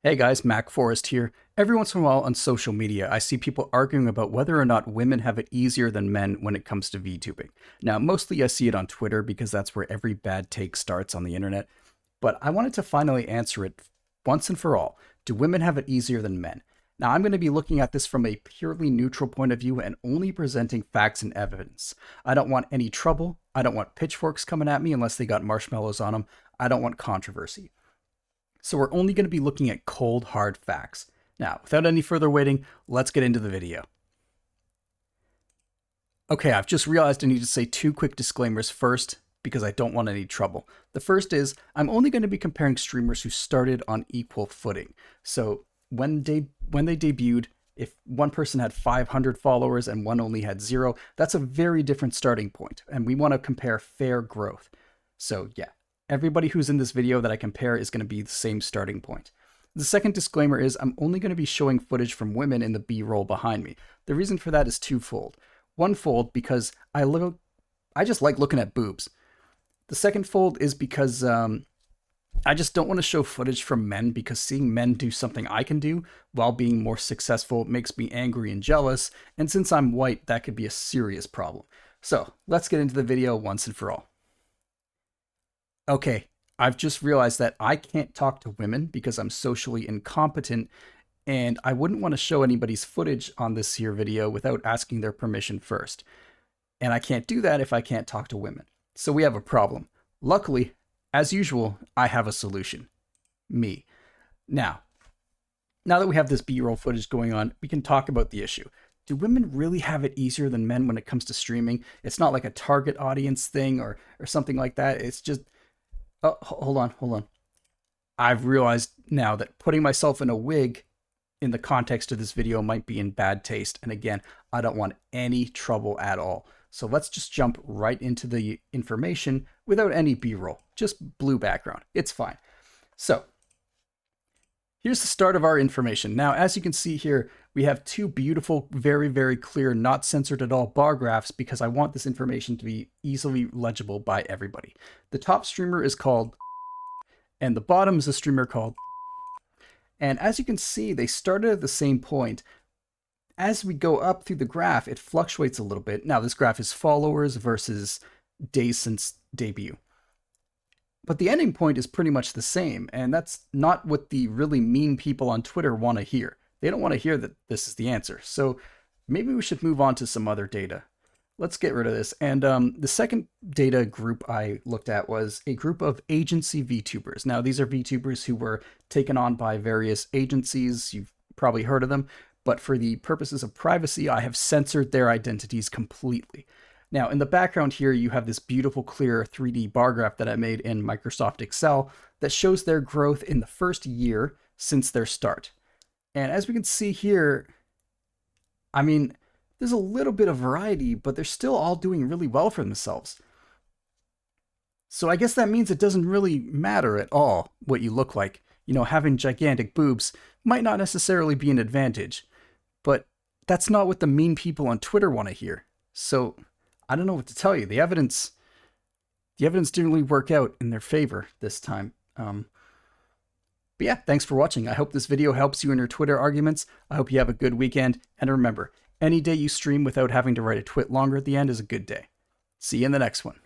Hey guys, Mac Forrest here. Every once in a while on social media, I see people arguing about whether or not women have it easier than men when it comes to VTubing. Now, mostly I see it on Twitter because that's where every bad take starts on the internet, but I wanted to finally answer it once and for all. Do women have it easier than men? Now, I'm going to be looking at this from a purely neutral point of view and only presenting facts and evidence. I don't want any trouble. I don't want pitchforks coming at me unless they got marshmallows on them. I don't want controversy. So we're only going to be looking at cold, hard facts. Now, without any further waiting, let's get into the video. Okay, I've just realized I need to say two quick disclaimers first because I don't want any trouble. The first is I'm only going to be comparing streamers who started on equal footing. So when they debuted, if one person had 500 followers and one only had 0, that's a very different starting point, and we want to compare fair growth. So yeah, everybody who's in this video that I compare is going to be the same starting point. The second disclaimer is I'm only going to be showing footage from women in the B-roll behind me. The reason for that is twofold. One fold because I just like looking at boobs. The second fold is because I just don't want to show footage from men because seeing men do something I can do while being more successful makes me angry and jealous, and since I'm white, that could be a serious problem. So let's get into the video once and for all. Okay, I've just realized that I can't talk to women because I'm socially incompetent, and I wouldn't want to show anybody's footage on this here video without asking their permission first. And I can't do that if I can't talk to women. So we have a problem. Luckily, as usual, I have a solution. Me. Now that we have this B-roll footage going on, we can talk about the issue. Do women really have it easier than men when it comes to streaming? It's not like a target audience thing or something like that. It's just... Oh, hold on. I've realized now that putting myself in a wig in the context of this video might be in bad taste. And again, I don't want any trouble at all. So let's just jump right into the information without any B-roll. Just blue background. It's fine. So here's the start of our information. Now, as you can see here, we have two beautiful, very, very clear, not censored at all bar graphs because I want this information to be easily legible by everybody. The top streamer is called, and the bottom is a streamer called. And as you can see, they started at the same point. As we go up through the graph, it fluctuates a little bit. Now, this graph is followers versus days since debut. But the ending point is pretty much the same, and that's not what the really mean people on Twitter want to hear. They don't want to hear that this is the answer. So maybe we should move on to some other data. Let's get rid of this. And the second data group I looked at was a group of agency VTubers. Now, these are VTubers who were taken on by various agencies. You've probably heard of them. But for the purposes of privacy, I have censored their identities completely. Now, in the background here, you have this beautiful, clear 3D bar graph that I made in Microsoft Excel that shows their growth in the first year since their start. And as we can see here, I mean, there's a little bit of variety, but they're still all doing really well for themselves. So I guess that means it doesn't really matter at all what you look like. You know, having gigantic boobs might not necessarily be an advantage, but that's not what the mean people on Twitter want to hear. So I don't know what to tell you. The evidence didn't really work out in their favor this time. But yeah, thanks for watching. I hope this video helps you in your Twitter arguments. I hope you have a good weekend. And remember, any day you stream without having to write a twit longer at the end is a good day. See you in the next one.